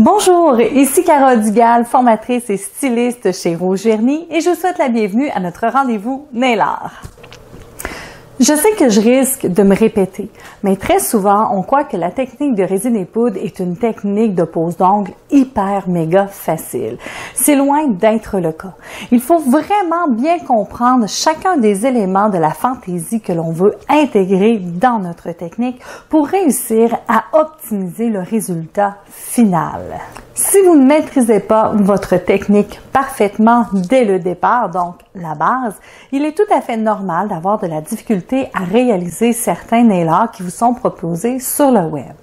Bonjour, ici Carole Dugal, formatrice et styliste chez Rouge Vernis et je vous souhaite la bienvenue à notre rendez-vous Nail Art. Je sais que je risque de me répéter, mais très souvent, on croit que la technique de résine et poudre est une technique de pose d'ongles hyper méga facile. C'est loin d'être le cas. Il faut vraiment bien comprendre chacun des éléments de la fantaisie que l'on veut intégrer dans notre technique pour réussir à optimiser le résultat final. Si vous ne maîtrisez pas votre technique parfaitement dès le départ, donc la base, il est tout à fait normal d'avoir de la difficulté à réaliser certains nail art qui vous sont proposés sur le web.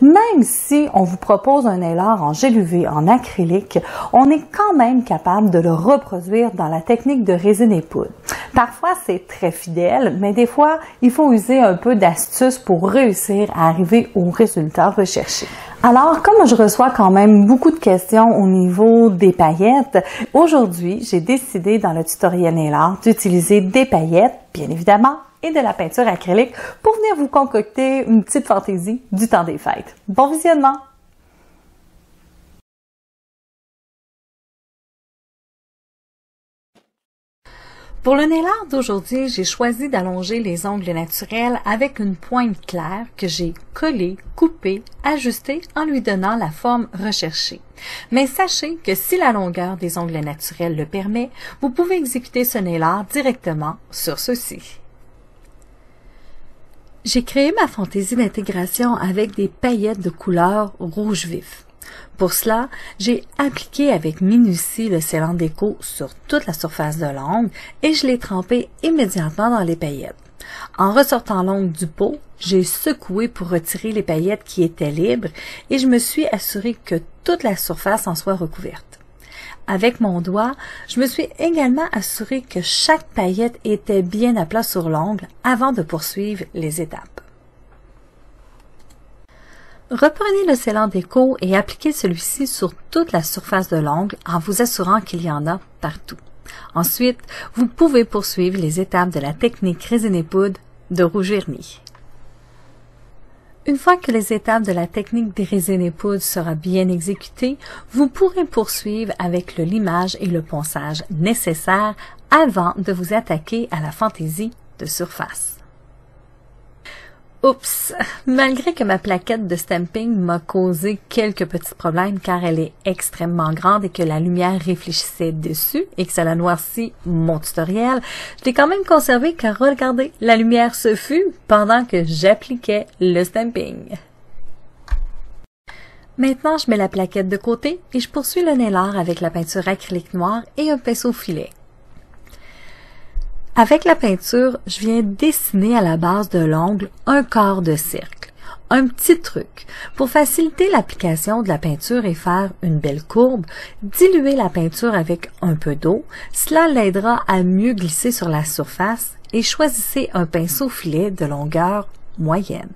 Même si on vous propose un nail art en gel UV, en acrylique, on est quand même capable de le reproduire dans la technique de résine et poudre. Parfois, c'est très fidèle, mais des fois, il faut user un peu d'astuce pour réussir à arriver au résultat recherché. Alors, comme je reçois quand même beaucoup de questions au niveau des paillettes, aujourd'hui, j'ai décidé dans le tutoriel nail art d'utiliser des paillettes, bien évidemment, et de la peinture acrylique pour venir vous concocter une petite fantaisie du temps des fêtes. Bon visionnement! Pour le nail art d'aujourd'hui, j'ai choisi d'allonger les ongles naturels avec une pointe claire que j'ai collée, coupée, ajustée en lui donnant la forme recherchée. Mais sachez que si la longueur des ongles naturels le permet, vous pouvez exécuter ce nail art directement sur ceux-ci. J'ai créé ma fantaisie d'intégration avec des paillettes de couleur rouge vif. Pour cela, j'ai appliqué avec minutie le scellant déco sur toute la surface de l'ongle et je l'ai trempé immédiatement dans les paillettes. En ressortant l'ongle du pot, j'ai secoué pour retirer les paillettes qui étaient libres et je me suis assurée que toute la surface en soit recouverte. Avec mon doigt, je me suis également assurée que chaque paillette était bien à plat sur l'ongle avant de poursuivre les étapes. Reprenez le scellant déco et appliquez celui-ci sur toute la surface de l'ongle en vous assurant qu'il y en a partout. Ensuite, vous pouvez poursuivre les étapes de la technique résine et poudre de Rouge Vernis. Une fois que les étapes de la technique des résines et poudre sera bien exécutées, vous pourrez poursuivre avec le limage et le ponçage nécessaires avant de vous attaquer à la fantaisie de surface. Oups! Malgré que ma plaquette de stamping m'a causé quelques petits problèmes car elle est extrêmement grande et que la lumière réfléchissait dessus et que ça noirci mon tutoriel, je l'ai quand même conservé car regardez, la lumière se fut pendant que j'appliquais le stamping. Maintenant, je mets la plaquette de côté et je poursuis le nail art avec la peinture acrylique noire et un pinceau filet. Avec la peinture, je viens dessiner à la base de l'ongle un quart de cercle. Un petit truc, pour faciliter l'application de la peinture et faire une belle courbe, diluez la peinture avec un peu d'eau, cela l'aidera à mieux glisser sur la surface et choisissez un pinceau filet de longueur moyenne.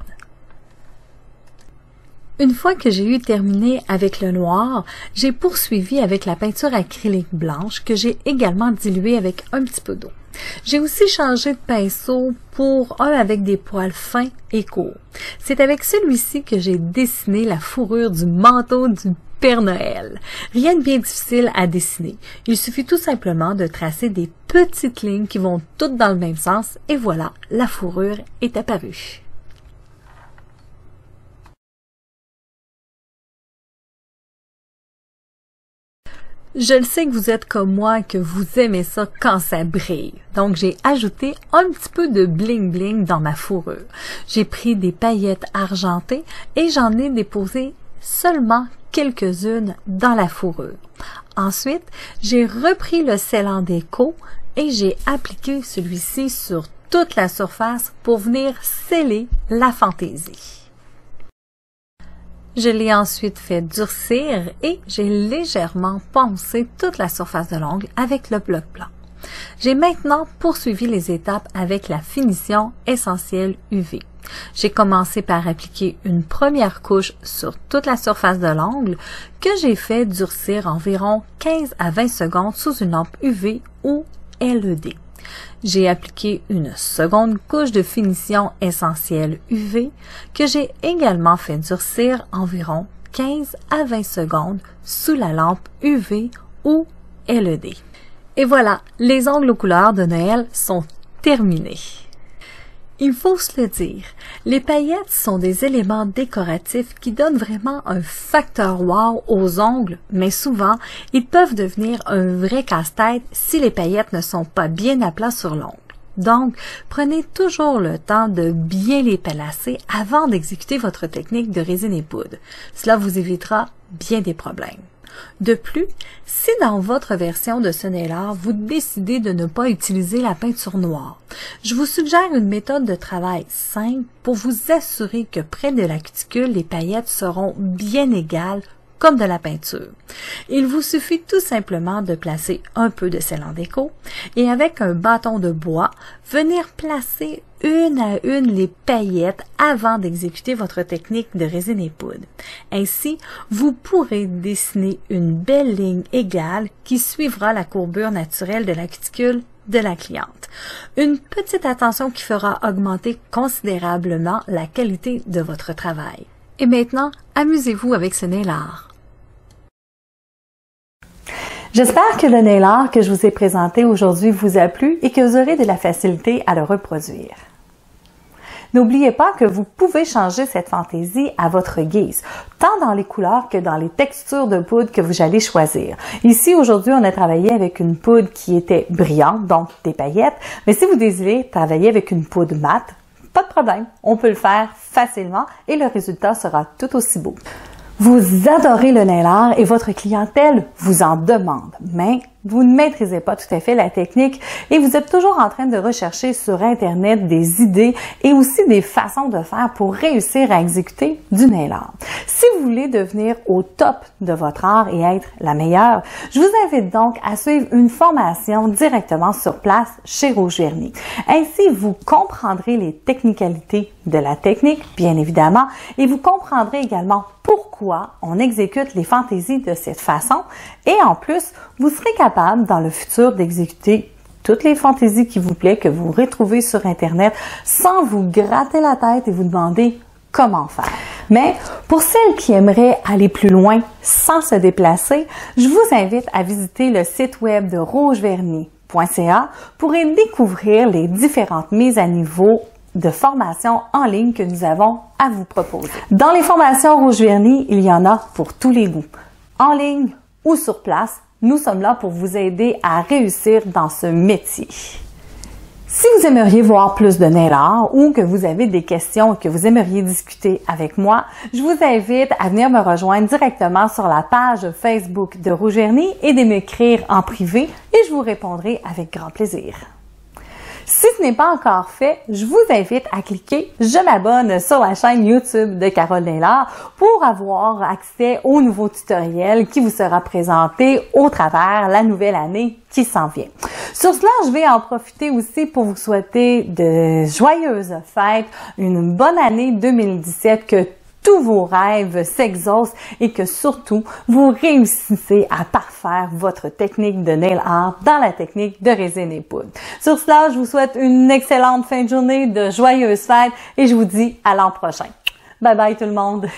Une fois que j'ai eu terminé avec le noir, j'ai poursuivi avec la peinture acrylique blanche que j'ai également diluée avec un petit peu d'eau. J'ai aussi changé de pinceau pour un avec des poils fins et courts. C'est avec celui-ci que j'ai dessiné la fourrure du manteau du Père Noël. Rien de bien difficile à dessiner. Il suffit tout simplement de tracer des petites lignes qui vont toutes dans le même sens et voilà, la fourrure est apparue. Je le sais que vous êtes comme moi et que vous aimez ça quand ça brille. Donc, j'ai ajouté un petit peu de bling-bling dans ma fourrure. J'ai pris des paillettes argentées et j'en ai déposé seulement quelques-unes dans la fourrure. Ensuite, j'ai repris le scellant déco et j'ai appliqué celui-ci sur toute la surface pour venir sceller la fantaisie. Je l'ai ensuite fait durcir et j'ai légèrement poncé toute la surface de l'ongle avec le bloc blanc. J'ai maintenant poursuivi les étapes avec la finition essentielle UV. J'ai commencé par appliquer une première couche sur toute la surface de l'ongle que j'ai fait durcir environ 15 à 20 secondes sous une lampe UV ou LED. J'ai appliqué une seconde couche de finition essentielle UV que j'ai également fait durcir environ 15 à 20 secondes sous la lampe UV ou LED. Et voilà, les ongles aux couleurs de Noël sont terminés. Il faut se le dire, les paillettes sont des éléments décoratifs qui donnent vraiment un facteur wow aux ongles, mais souvent, ils peuvent devenir un vrai casse-tête si les paillettes ne sont pas bien à plat sur l'ongle. Donc, prenez toujours le temps de bien les placer avant d'exécuter votre technique de résine et poudre. Cela vous évitera bien des problèmes. De plus, si dans votre version de ce nail art, vous décidez de ne pas utiliser la peinture noire, je vous suggère une méthode de travail simple pour vous assurer que près de la cuticule, les paillettes seront bien égales comme de la peinture. Il vous suffit tout simplement de placer un peu de sel en déco et avec un bâton de bois, venir placer une à une les paillettes avant d'exécuter votre technique de résine et poudre. Ainsi, vous pourrez dessiner une belle ligne égale qui suivra la courbure naturelle de la cuticule de la cliente. Une petite attention qui fera augmenter considérablement la qualité de votre travail. Et maintenant, amusez-vous avec ce nail art. J'espère que le nail art que je vous ai présenté aujourd'hui vous a plu et que vous aurez de la facilité à le reproduire. N'oubliez pas que vous pouvez changer cette fantaisie à votre guise, tant dans les couleurs que dans les textures de poudre que vous allez choisir. Ici, aujourd'hui, on a travaillé avec une poudre qui était brillante, donc des paillettes, mais si vous désirez travailler avec une poudre mate, pas de problème, on peut le faire facilement et le résultat sera tout aussi beau. Vous adorez le nail art et votre clientèle vous en demande, mais vous ne maîtrisez pas tout à fait la technique et vous êtes toujours en train de rechercher sur Internet des idées et aussi des façons de faire pour réussir à exécuter du nail art. Si vous voulez devenir au top de votre art et être la meilleure, je vous invite donc à suivre une formation directement sur place chez Rouge Vernis. Ainsi, vous comprendrez les technicalités de la technique, bien évidemment, et vous comprendrez également pourquoi on exécute les fantaisies de cette façon et en plus, vous serez capable dans le futur d'exécuter toutes les fantaisies qui vous plaisent, que vous retrouvez sur Internet sans vous gratter la tête et vous demander comment faire. Mais pour celles qui aimeraient aller plus loin sans se déplacer, je vous invite à visiter le site web de rougevernis.ca pour y découvrir les différentes mises à niveau de formations en ligne que nous avons à vous proposer. Dans les formations Rouge Vernis, il y en a pour tous les goûts. En ligne ou sur place, nous sommes là pour vous aider à réussir dans ce métier. Si vous aimeriez voir plus de nail art ou que vous avez des questions que vous aimeriez discuter avec moi, je vous invite à venir me rejoindre directement sur la page Facebook de Rouge Vernis et de m'écrire en privé et je vous répondrai avec grand plaisir. Si ce n'est pas encore fait, je vous invite à cliquer « Je m'abonne » sur la chaîne YouTube de Carole Nail Art pour avoir accès au nouveau tutoriel qui vous sera présenté au travers la nouvelle année qui s'en vient. Sur cela, je vais en profiter aussi pour vous souhaiter de joyeuses fêtes, une bonne année 2017, que tous vos rêves s'exaucent et que surtout, vous réussissez à parfaire votre technique de nail art dans la technique de résine et poudre. Sur cela, je vous souhaite une excellente fin de journée, de joyeuses fêtes et je vous dis à l'an prochain. Bye bye tout le monde!